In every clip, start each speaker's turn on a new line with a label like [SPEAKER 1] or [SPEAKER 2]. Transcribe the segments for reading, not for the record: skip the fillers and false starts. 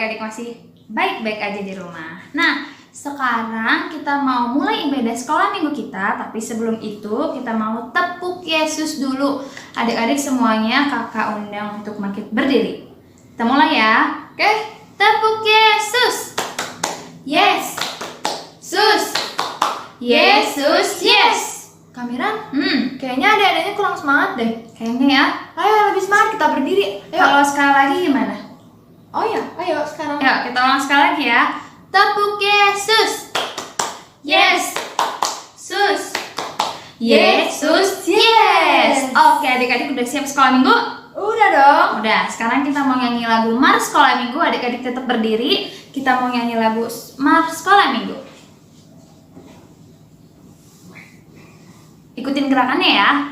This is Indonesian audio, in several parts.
[SPEAKER 1] adik-adik masih baik-baik aja di rumah. Nah, sekarang kita mau mulai ibadah sekolah minggu kita, tapi sebelum itu kita mau tepuk Yesus dulu. Adik-adik semuanya kakak undang untuk bangkit berdiri. Kita mulai ya. Oke, tepuk Yesus. Yes. Sus. Yesus, yes.
[SPEAKER 2] Kamiran, kayaknya adik-adiknya kurang semangat deh.
[SPEAKER 1] Kayaknya ya.
[SPEAKER 2] Ayo lebih semangat, kita berdiri. Ayo.
[SPEAKER 1] Kalau sekali lagi gimana?
[SPEAKER 2] Oh ya, ayo sekarang.
[SPEAKER 1] Yuk, kita ulang sekali lagi ya. Tepuk Yesus. Yes. Sus. Yesus, yes. Oke, adik-adik udah siap sekolah minggu?
[SPEAKER 2] Udah dong.
[SPEAKER 1] Udah, sekarang kita mau nyanyi lagu Mars Sekolah Minggu. Adik-adik tetap berdiri. Kita mau nyanyi lagu Mars Sekolah Minggu. Ikutin gerakannya ya.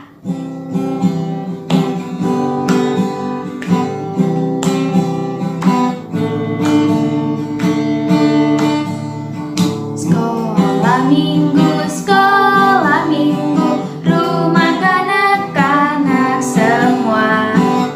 [SPEAKER 1] Sekolah minggu, rumah kanak-kanak semua.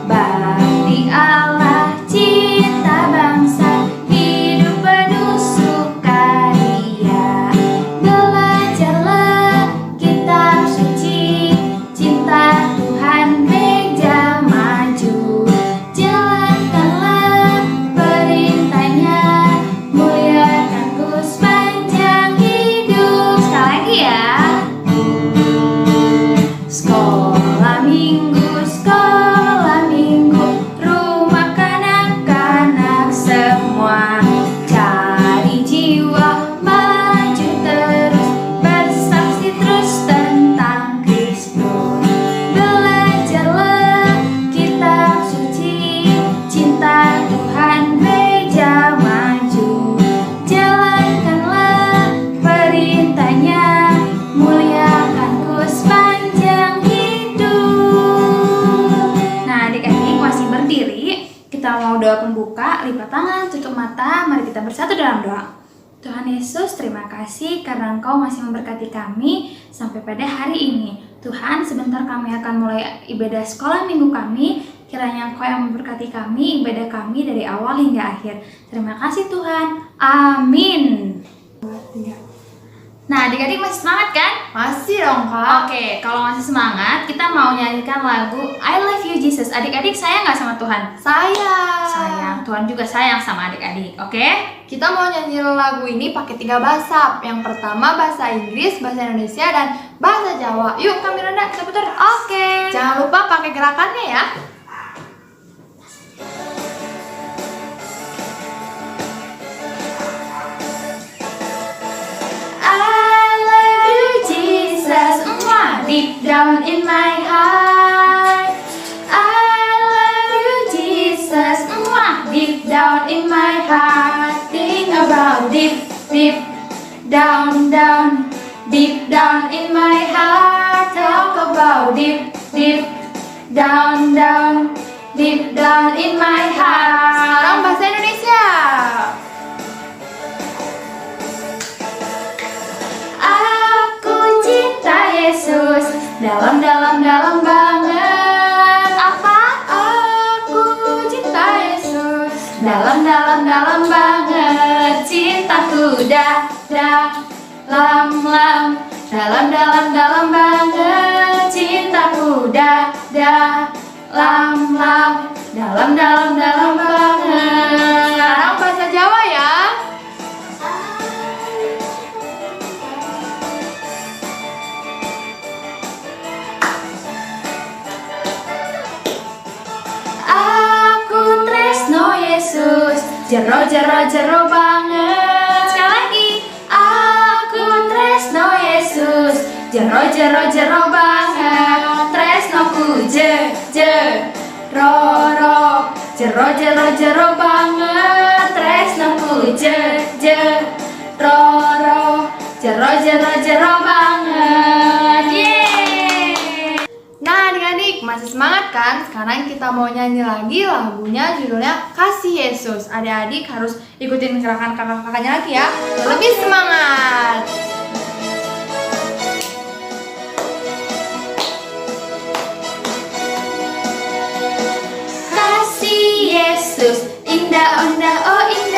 [SPEAKER 1] Bakti Allah, cinta bangsa, hidup penuh sukaria. Belajarlah kitab suci, cinta Tuhan meja maju. Jalankanlah perintahnya, muliakan ku sepanjang hidup. Sekali lagi ya. Sekolah minggu, rumah kanak-kanak semua. Cari jiwa, maju terus, bersaksi terus tentang Kristus. Belajarlah kitab suci, cinta Tuhan meja maju. Jalankanlah perintahnya, muliakan ku sepanjang hidup. Nah, adik-adik masih berdiri. Kita mau doa pembuka, lipat tangan, tutup mata. Mari kita bersatu dalam doa. Tuhan Yesus, terima kasih karena Engkau masih memberkati kami sampai pada hari ini. Tuhan, sebentar kami akan mulai ibadah sekolah minggu kami. Kiranya Engkau yang memberkati kami, ibadah kami dari awal hingga akhir. Terima kasih Tuhan. Amin. Nah, adik-adik masih semangat kan?
[SPEAKER 2] Masih dong, Kak.
[SPEAKER 1] Oke, kalau masih semangat, kita mau nyanyikan lagu I Love You Jesus. Adik-adik sayang nggak sama Tuhan?
[SPEAKER 2] Sayang.
[SPEAKER 1] Sayang. Tuhan juga sayang sama adik-adik, oke?
[SPEAKER 2] Kita mau nyanyi lagu ini pakai 3 bahasa. Yang pertama bahasa Inggris, bahasa Indonesia, dan bahasa Jawa. Yuk, kami Randa, kita putar.
[SPEAKER 1] Oke.
[SPEAKER 2] Jangan lupa pakai gerakannya ya.
[SPEAKER 1] I love you Jesus, deep down in my heart. I love you Jesus, deep down in my heart. Think about deep down, deep down in my heart. Talk about deep down, deep down in my heart.
[SPEAKER 2] Sekarang bahasa Indonesia.
[SPEAKER 1] Aku cinta Yesus, dalam banget. Apa?
[SPEAKER 2] Aku cinta Yesus.
[SPEAKER 1] Dalam banget. Cintaku dalam banget. Cintaku dalam banget.
[SPEAKER 2] Sekarang bahasa Jawa ya.
[SPEAKER 1] Aku tresno Yesus, jero banget. Sekali lagi. Aku tresno Yesus, jero banget. Tresnoku jero banget. Tresnoku jero banget. Yeay.
[SPEAKER 2] Nah, adik-adik masih semangat kan? Sekarang kita mau nyanyi lagi lagunya judulnya Kasih Yesus. Adik-adik harus ikutin gerakan kakak-kakaknya lagi ya. Lebih semangat.
[SPEAKER 1] Kasih Yesus, indah, oh indah.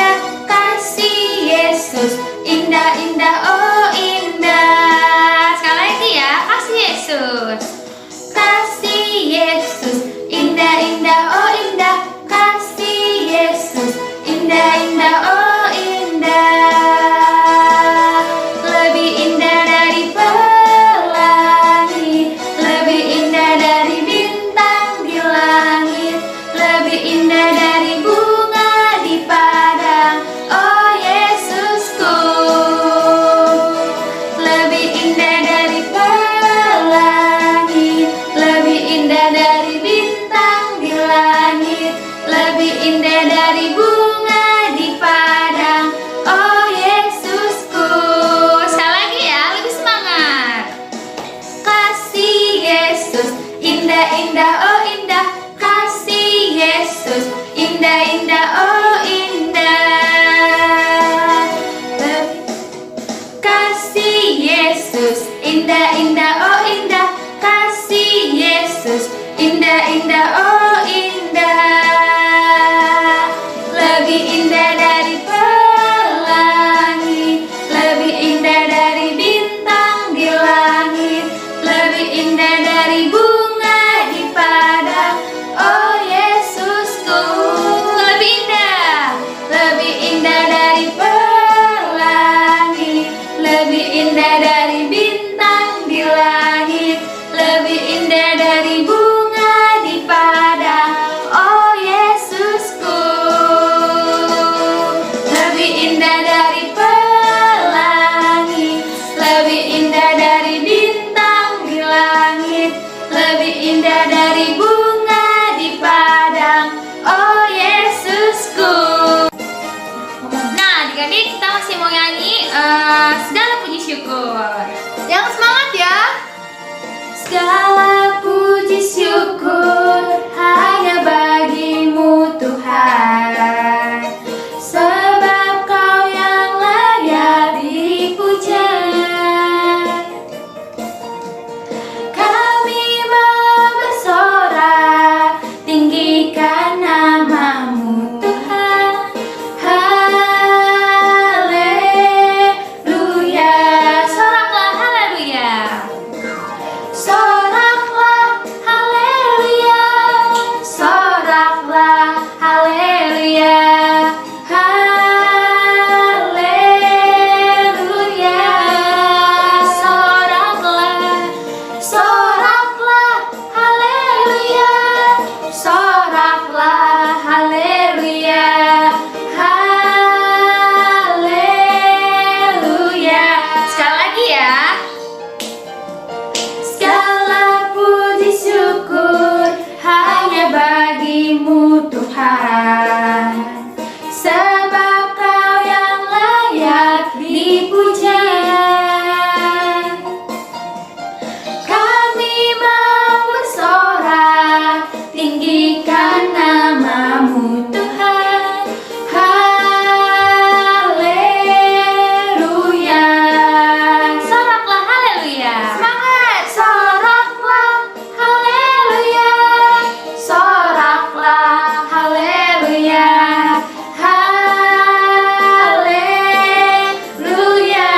[SPEAKER 1] indah, indah, oh indah kasih Yesus. Indah, indah, oh indah. Lebih indah dari pelangi, lebih indah dari bintang di langit, lebih indah dari bunga di padang. Oh Yesusku, lebih indah dari pelangi, lebih indah dari bintang di langit, lebih indah dari bunga di padang. Oh Yesusku, lebih indah dari pelangi, lebih indah dari bintang di langit, lebih indah dari bunga di padang. Oh Yesusku. Nah, adik-adik, kita masih mau nyanyi segala puji syukur.
[SPEAKER 2] Yang semangat ya.
[SPEAKER 1] Segala puji syukur hanya bagimu Tuhan, sebab Kau yang layak dipuja. Kami mau bersorak, tinggikan namamu Tuhan. Haleluya. Soraklah haleluya. Soraklah haleluya. Soraklah haleluya. Haleluya. Soraklah, soraklah haleluya. Soraklah haleluya. Haleluya. Sekali lagi ya. Segala puji syukur hanya bagimu Tuhan, sebab Kau yang layak dipuja. Kami mau bersorak, tinggikan namamu Tuhan. Haleluya. Soraklah haleluya.
[SPEAKER 2] Semangat.
[SPEAKER 1] Soraklah haleluya. Soraklah haleluya. Haleluya.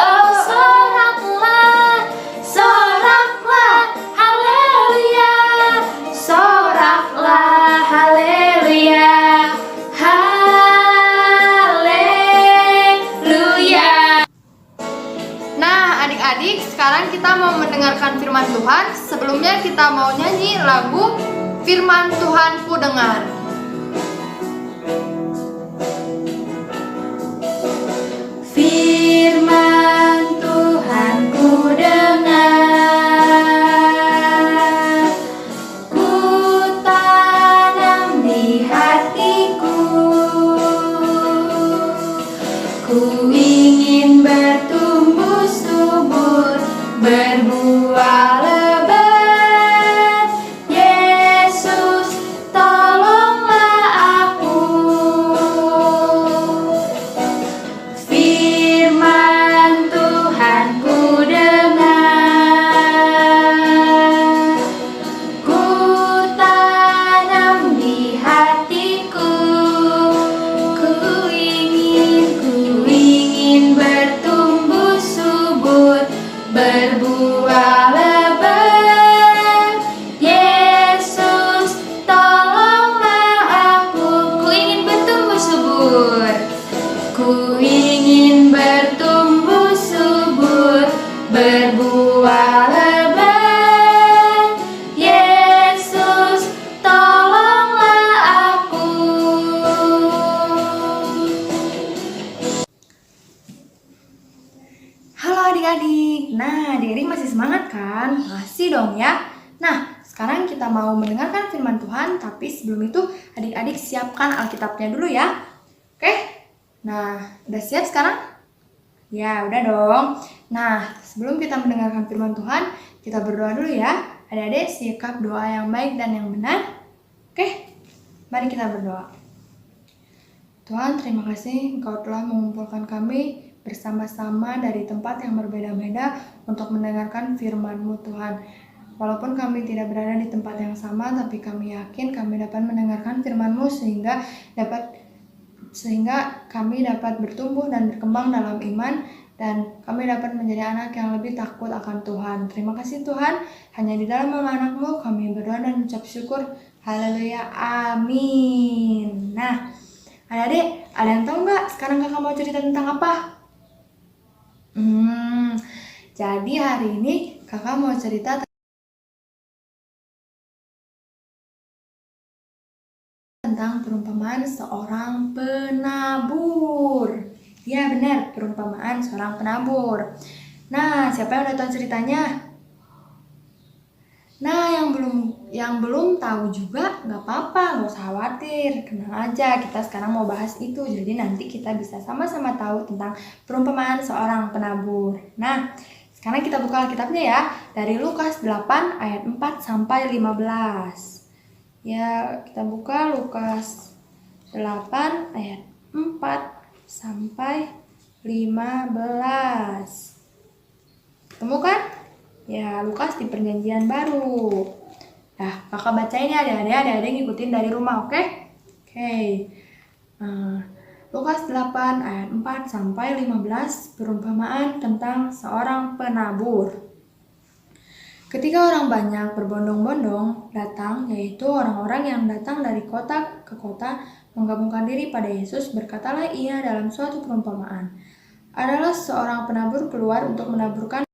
[SPEAKER 1] Oh soraklah, soraklah haleluya. Soraklah haleluya. Haleluya.
[SPEAKER 2] Nah, adik-adik, sekarang kita mau mendengarkan firman Tuhan. Sebelumnya kita mau nyanyi lagu Firman Tuhan Ku Dengar.
[SPEAKER 1] Firman Tuhan ku dengar, ku tanam di hatiku, ku ingin bertumbuh subur, berbuah lebat. Yesus, tolonglah aku. Firman Tuhan ku dengar, ku tanam di hatiku, ku ingin bertumbuh subur, berbuah lebat. Yesus, tolonglah aku. Ku ingin bertumbuh subur, ku ingin bertumbuh subur, berbuah lebat. Yesus, tolonglah aku.
[SPEAKER 2] Halo adik-adik. Nah, adik-adik masih semangat kan? Masih dong ya. Nah, sekarang kita mau mendengarkan firman Tuhan, tapi sebelum itu adik-adik siapkan Alkitabnya dulu ya. Oke? Nah, udah siap sekarang? Ya, udah dong. Nah, sebelum kita mendengarkan firman Tuhan, kita berdoa dulu ya. Adik-adik sikap doa yang baik dan yang benar. Oke? Mari kita berdoa. Tuhan, terima kasih Engkau telah mengumpulkan kami bersama-sama dari tempat yang berbeda-beda untuk mendengarkan firman-Mu Tuhan. Walaupun kami tidak berada di tempat yang sama, tapi kami yakin kami dapat mendengarkan firman-Mu sehingga kami dapat bertumbuh dan berkembang dalam iman, dan kami dapat menjadi anak yang lebih takut akan Tuhan. Terima kasih Tuhan, hanya di dalam nama anak-Mu kami berdoa dan ucap syukur. Haleluya, amin. Nah, adik-adik, ada yang tahu nggak sekarang kakak mau cerita tentang apa? Jadi hari ini kakak mau cerita tentang perumpamaan seorang penabur. Ya benar, perumpamaan seorang penabur. Nah, siapa yang udah tahu ceritanya? Nah, yang belum tahu juga nggak apa-apa, nggak usah khawatir, tenang aja. Kita sekarang mau bahas itu, jadi nanti kita bisa sama-sama tahu tentang perumpamaan seorang penabur. Nah, sekarang kita buka Alkitabnya ya, dari Lukas 8 ayat 4 sampai 15. Ya, kita buka Lukas 8 ayat 4 sampai 15. Ketemu kan? Ya, Lukas di Perjanjian Baru. Nah, kakak bacain ya adik-adik ngikutin dari rumah, oke? Oke. Lukas 8 ayat 4 sampai 15, perumpamaan tentang seorang penabur. Ketika orang banyak berbondong-bondong datang, yaitu orang-orang yang datang dari kota ke kota menggabungkan diri pada Yesus, berkatalah ia dalam suatu perumpamaan. Adalah seorang penabur keluar untuk menaburkan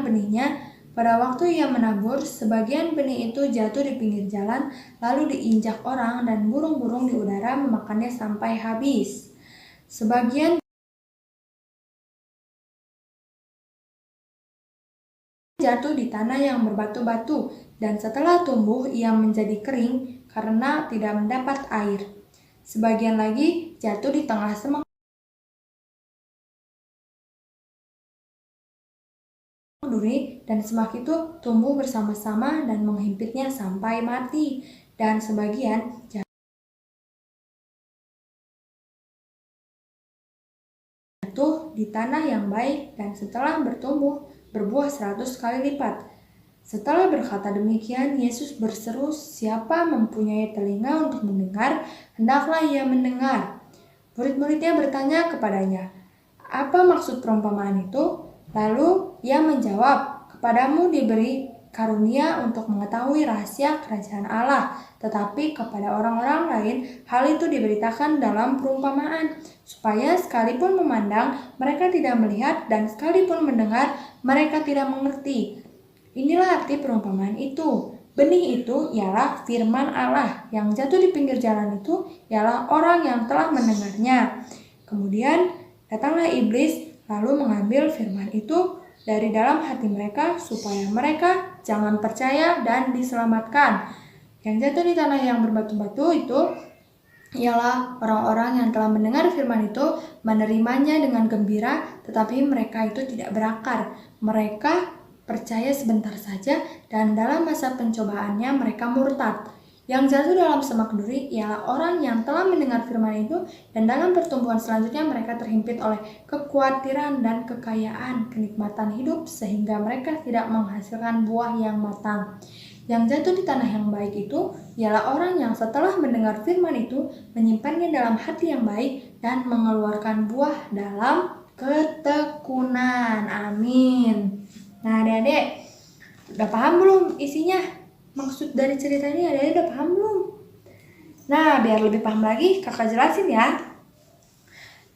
[SPEAKER 2] benihnya. Pada waktu ia menabur, sebagian benih itu jatuh di pinggir jalan, lalu diinjak orang dan burung-burung di udara memakannya sampai habis. Sebagian jatuh di tanah yang berbatu-batu, dan setelah tumbuh ia menjadi kering karena tidak mendapat air. Sebagian lagi jatuh di tengah semak duri, dan semak itu tumbuh bersama-sama dan menghimpitnya sampai mati. Dan sebagian jatuh di tanah yang baik, dan setelah bertumbuh berbuah 100 kali lipat. Setelah berkata demikian, Yesus berseru, "Siapa mempunyai telinga untuk mendengar, hendaklah ia mendengar." Murid-muridnya bertanya kepadanya, "Apa maksud perumpamaan itu?" Lalu ia menjawab, "Kepadamu diberi karunia untuk mengetahui rahasia kerajaan Allah, tetapi kepada orang-orang lain hal itu diberitakan dalam perumpamaan, supaya sekalipun memandang mereka tidak melihat, dan sekalipun mendengar mereka tidak mengerti." Inilah arti perumpamaan itu. Benih itu ialah firman Allah. Yang jatuh di pinggir jalan itu ialah orang yang telah mendengarnya. Kemudian datanglah iblis lalu mengambil firman itu dari dalam hati mereka supaya mereka jangan percaya dan diselamatkan. Yang jatuh di tanah yang berbatu-batu itu ialah orang-orang yang telah mendengar firman itu, menerimanya dengan gembira, tetapi mereka itu tidak berakar. Mereka percaya sebentar saja, dan dalam masa pencobaannya mereka murtad. Yang jatuh dalam semak duri ialah orang yang telah mendengar firman itu, dan dalam pertumbuhan selanjutnya mereka terhimpit oleh kekhawatiran dan kekayaan, kenikmatan hidup, sehingga mereka tidak menghasilkan buah yang matang. Yang jatuh di tanah yang baik itu ialah orang yang setelah mendengar firman itu menyimpannya dalam hati yang baik dan mengeluarkan buah dalam ketekunan. Amin. Nah, adik-adik, udah paham belum isinya? Maksud dari cerita ini adik-adik udah paham belum? Nah, biar lebih paham lagi, kakak jelasin ya.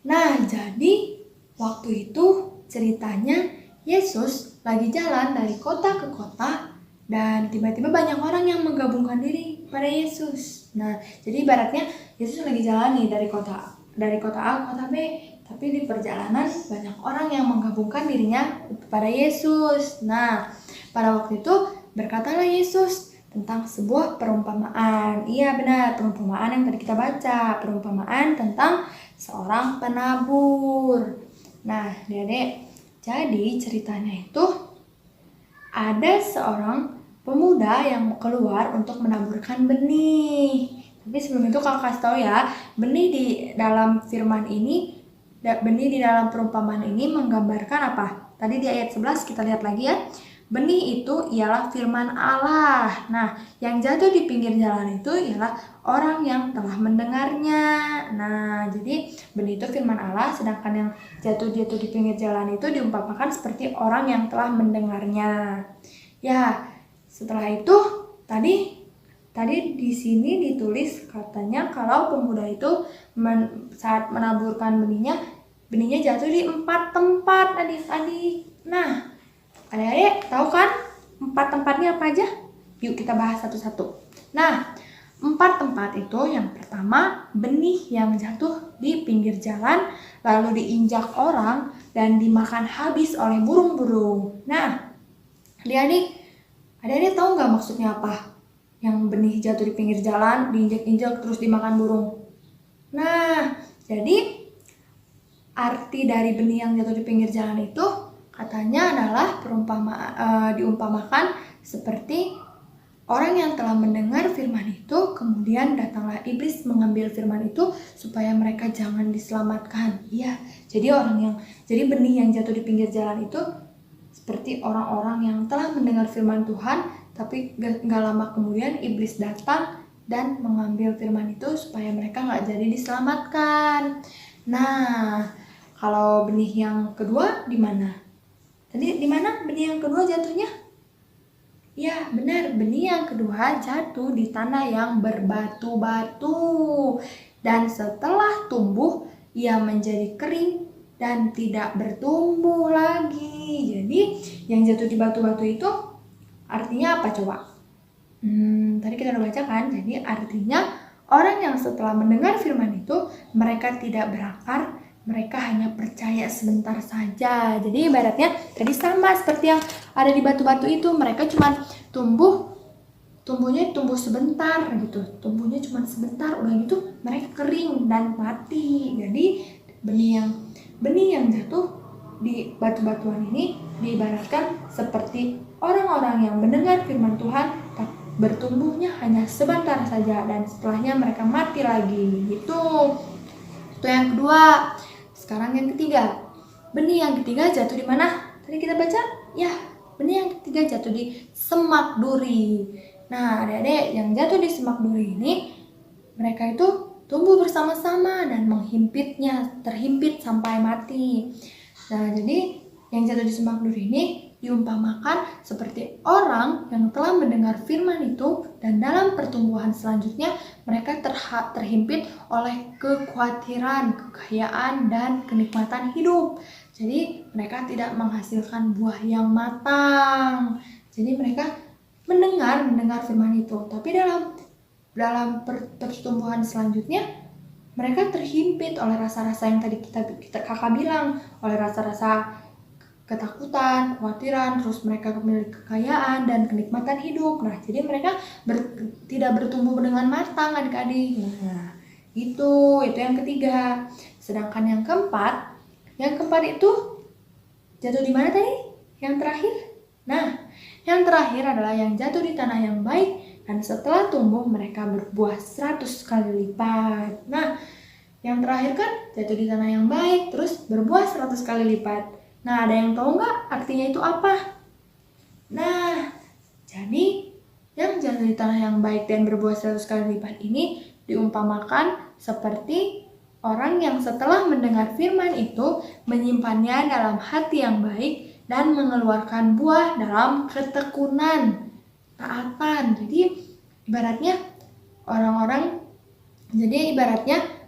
[SPEAKER 2] Nah, jadi waktu itu ceritanya Yesus lagi jalan dari kota ke kota, dan tiba-tiba banyak orang yang menggabungkan diri pada Yesus. Nah, jadi ibaratnya Yesus lagi jalan nih dari kota A ke kota B, tapi di perjalanan banyak orang yang menggabungkan dirinya kepada Yesus. Nah, pada waktu itu berkatalah Yesus tentang sebuah perumpamaan. Iya benar, perumpamaan yang tadi kita baca, perumpamaan tentang seorang penabur. Nah, adik-adik, jadi ceritanya itu ada seorang pemuda yang keluar untuk menaburkan benih. Tapi sebelum itu kakak kasih tahu ya, benih di dalam firman ini, benih di dalam perumpamaan ini menggambarkan apa? Tadi di ayat 11 kita lihat lagi ya. Benih itu ialah firman Allah. Nah, yang jatuh di pinggir jalan itu ialah orang yang telah mendengarnya. Nah, jadi benih itu firman Allah, sedangkan yang jatuh di pinggir jalan itu diumpamakan seperti orang yang telah mendengarnya. Ya, setelah itu tadi di sini ditulis katanya kalau pemuda itu saat menaburkan benihnya jatuh di 4 tempat adik-adik. Nah, adik-adik tahu kan 4 tempatnya apa aja? Yuk kita bahas satu-satu. Nah, 4 tempat itu yang pertama benih yang jatuh di pinggir jalan, lalu diinjak orang dan dimakan habis oleh burung-burung. Nah, adik-adik tahu nggak maksudnya apa? Yang benih jatuh di pinggir jalan, diinjak-injak terus dimakan burung. Nah, jadi arti dari benih yang jatuh di pinggir jalan itu katanya adalah diumpamakan seperti orang yang telah mendengar firman itu, kemudian datanglah iblis mengambil firman itu supaya mereka jangan diselamatkan. Iya, jadi benih yang jatuh di pinggir jalan itu seperti orang-orang yang telah mendengar firman Tuhan, tapi gak lama kemudian iblis datang dan mengambil firman itu supaya mereka gak jadi diselamatkan. Nah, kalau benih yang kedua di mana? Tadi di mana benih yang kedua jatuhnya? Ya, benar. Benih yang kedua jatuh di tanah yang berbatu-batu. Dan setelah tumbuh, ia menjadi kering dan tidak bertumbuh lagi. Jadi, yang jatuh di batu-batu itu artinya apa coba? Tadi kita udah baca kan? Jadi, artinya orang yang setelah mendengar firman itu, mereka tidak berakar, mereka hanya percaya sebentar saja. Jadi ibaratnya tadi sama seperti yang ada di batu-batu itu, mereka cuma tumbuhnya sebentar gitu. Tumbuhnya cuma sebentar, udah gitu mereka kering dan mati. Jadi benih yang jatuh di batu-batuan ini diibaratkan seperti orang-orang yang mendengar firman Tuhan, bertumbuhnya hanya sebentar saja dan setelahnya mereka mati lagi. Itu yang kedua. Sekarang yang ketiga. Benih yang ketiga jatuh di mana? Tadi kita baca? Ya, benih yang ketiga jatuh di semak duri. Nah, adik-adik, yang jatuh di semak duri ini, mereka itu tumbuh bersama-sama dan terhimpit sampai mati. Nah, jadi yang jatuh di semak duri ini diumpamakan seperti orang yang telah mendengar firman itu dan dalam pertumbuhan selanjutnya mereka terhimpit oleh kekhawatiran, kekayaan, dan kenikmatan hidup. Jadi mereka tidak menghasilkan buah yang matang. Jadi mereka mendengar firman itu, tapi dalam pertumbuhan selanjutnya mereka terhimpit oleh rasa-rasa yang tadi kakak bilang, oleh rasa-rasa ketakutan, kekhawatiran, terus mereka memiliki kekayaan dan kenikmatan hidup. Nah, jadi mereka tidak bertumbuh dengan matang adik-adik. Nah, itu yang ketiga. Sedangkan yang keempat itu jatuh di mana tadi? Yang terakhir? Nah, yang terakhir adalah yang jatuh di tanah yang baik dan setelah tumbuh mereka berbuah 100 kali lipat. Nah, yang terakhir kan jatuh di tanah yang baik terus berbuah 100 kali lipat. Nah, ada yang tahu nggak artinya itu apa? Nah, jadi yang jatuh di tanah yang baik dan berbuah 100 kali lipat ini diumpamakan seperti orang yang setelah mendengar firman itu menyimpannya dalam hati yang baik dan mengeluarkan buah dalam ketekunan, taatan. Jadi ibaratnya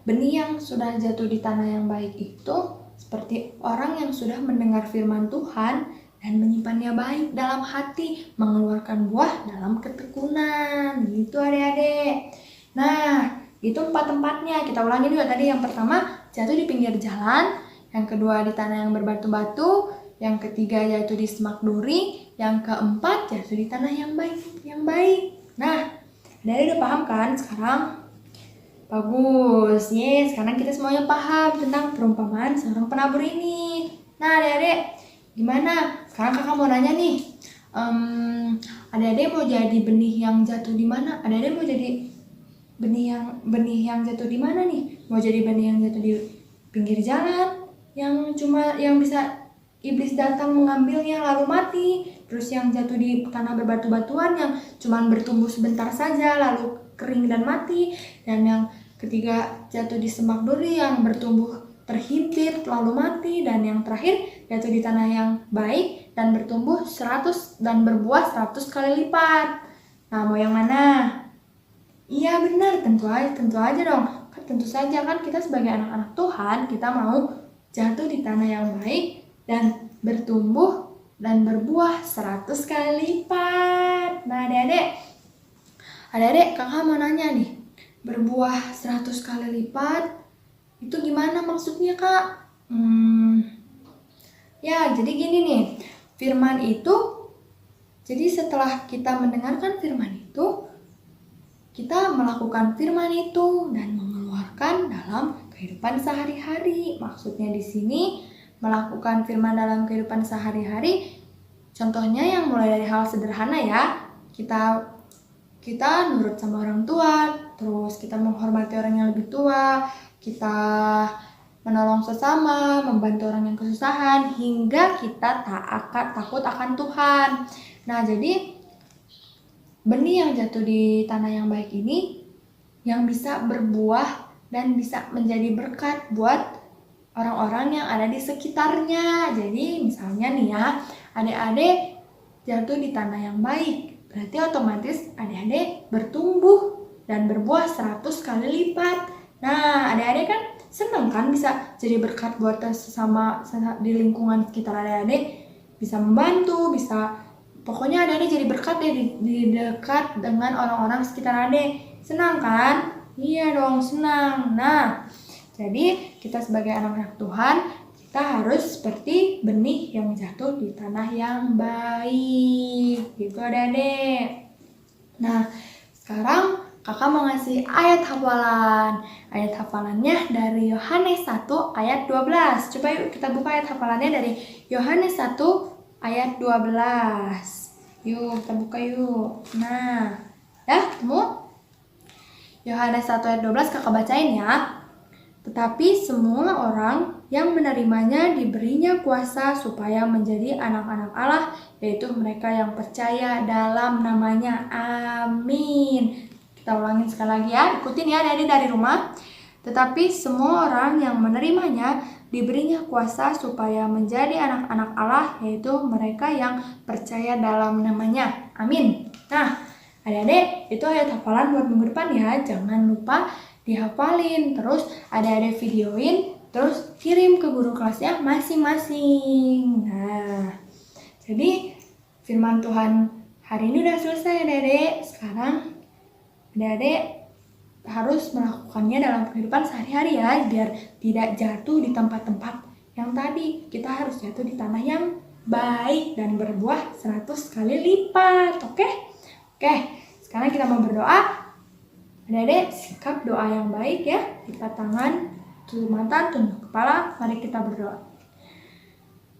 [SPEAKER 2] benih yang sudah jatuh di tanah yang baik itu seperti orang yang sudah mendengar firman Tuhan dan menyimpannya baik dalam hati, mengeluarkan buah dalam ketekunan. Gitu adik-adik. Nah, itu 4 tempatnya. Kita ulangi dulu tadi. Yang pertama jatuh di pinggir jalan, yang kedua di tanah yang berbatu-batu, yang ketiga jatuh di semak duri, yang keempat jatuh di tanah yang baik. Nah, adik-adik udah paham kan sekarang? Bagus, sekarang kita semuanya paham tentang perumpamaan seorang penabur ini. Nah, adik-adik, gimana? Sekarang kakak mau nanya nih, adik-adik mau jadi benih yang jatuh di mana? Adik-adik benih yang jatuh di mana nih? Mau jadi benih yang jatuh di pinggir jalan, yang bisa iblis datang mengambilnya lalu mati, terus yang jatuh di tanah berbatu-batuan yang cuma bertumbuh sebentar saja lalu kering dan mati, dan yang ketiga jatuh di semak duri yang bertumbuh terhimpit lalu mati, dan yang terakhir jatuh di tanah yang baik dan bertumbuh 100 dan berbuah 100 kali lipat. Nah, mau yang mana? Iya benar, tentu aja dong. Kan tentu saja kan kita sebagai anak-anak Tuhan, kita mau jatuh di tanah yang baik dan bertumbuh dan berbuah 100 kali lipat. Nah, adik-adik kakak mau nanya nih, berbuah 100 kali lipat itu gimana maksudnya kak? Ya jadi gini nih, firman itu, jadi setelah kita mendengarkan firman itu, kita melakukan firman itu dan mengeluarkan dalam kehidupan sehari-hari. Maksudnya di sini melakukan firman dalam kehidupan sehari-hari, contohnya yang mulai dari hal sederhana ya. Kita nurut sama orang tua, terus kita menghormati orang yang lebih tua, kita menolong sesama, membantu orang yang kesusahan, hingga kita takut akan Tuhan. Nah, jadi benih yang jatuh di tanah yang baik ini yang bisa berbuah dan bisa menjadi berkat buat orang-orang yang ada di sekitarnya. Jadi misalnya nih ya, adik-adik jatuh di tanah yang baik, berarti otomatis adik-adik bertumbuh dan berbuah 100 kali lipat. Nah, adik-adik kan senang kan bisa jadi berkat buat sesama di lingkungan sekitar adik-adik, bisa membantu, pokoknya adik-adik jadi berkat deh di dekat dengan orang-orang sekitar adik. Senang kan? Iya dong, senang. Nah, jadi kita sebagai anak-anak Tuhan, kita harus seperti benih yang jatuh di tanah yang baik. Gitu adik-adik. Nah, sekarang kakak mau ngasih ayat hafalan. Ayat hafalannya dari Yohanes 1 ayat 12. Coba yuk kita buka ayat hafalannya dari Yohanes 1 ayat 12. Yuk kita buka yuk. Nah, ya ketemu? Yohanes 1 ayat 12 kakak bacain ya. Tetapi semua orang yang menerimanya diberinya kuasa supaya menjadi anak-anak Allah, yaitu mereka yang percaya dalam namanya. Amin. Kita ulangin sekali lagi ya, ikutin ya dari rumah. Tetapi semua orang yang menerimanya diberinya kuasa supaya menjadi anak-anak Allah, yaitu mereka yang percaya dalam namanya. Amin. Nah, adik-adik, itu ayat hafalan buat minggu depan ya. Jangan lupa dihafalin, terus adik-adik videoin, terus kirim ke guru kelasnya masing-masing. Nah, jadi firman Tuhan hari ini udah selesai adik-adik. Sekarang adik-adik harus melakukannya dalam kehidupan sehari-hari ya, biar tidak jatuh di tempat-tempat yang tadi. Kita harus jatuh di tanah yang baik dan berbuah 100 kali lipat. Oke, sekarang kita mau berdoa. Adik-adik sikap doa yang baik ya. Lipat tangan, tutup mata, tunduk kepala. Mari kita berdoa.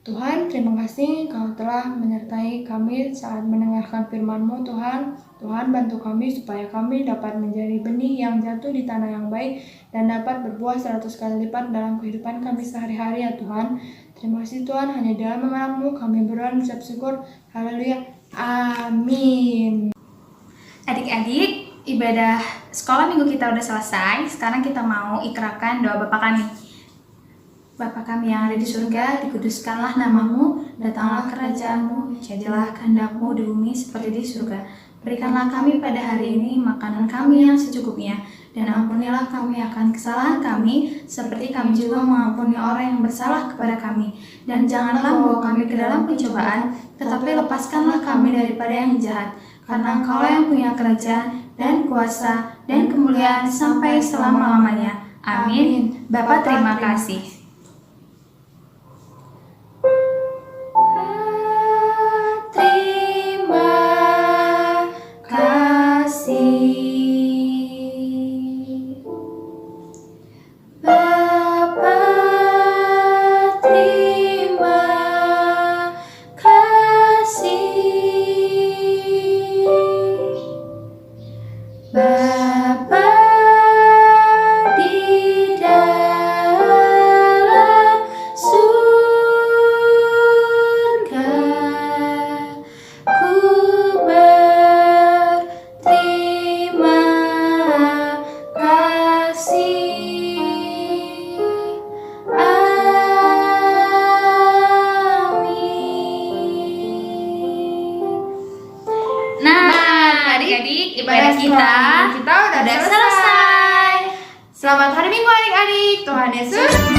[SPEAKER 2] Tuhan, terima kasih Kau telah menyertai kami saat mendengarkan firman-Mu Tuhan. Tuhan, bantu kami supaya kami dapat menjadi benih yang jatuh di tanah yang baik dan dapat berbuah 100 kali lipat dalam kehidupan kami sehari-hari ya Tuhan. Terima kasih Tuhan, hanya dalam nama-Mu kami berdoa dan ucap syukur. Haleluya. Amin.
[SPEAKER 1] Adik-adik, ibadah sekolah minggu kita udah selesai. Sekarang kita mau ikrarkan doa Bapa kami. Bapa kami yang ada di surga, dikuduskanlah namamu, datanglah kerajaan-Mu, jadilah kehendak-Mu di bumi seperti di surga. Berikanlah kami pada hari ini makanan kami yang secukupnya, dan ampunilah kami akan kesalahan kami, seperti kami juga mengampuni orang yang bersalah kepada kami. Dan janganlah membawa kami ke dalam pencobaan, tetapi lepaskanlah kami daripada yang jahat. Karena Engkau yang punya kerajaan dan kuasa dan kemuliaan sampai selama-lamanya. Amin. Bapa terima kasih. Bapa
[SPEAKER 2] baik. Tuhan Yesus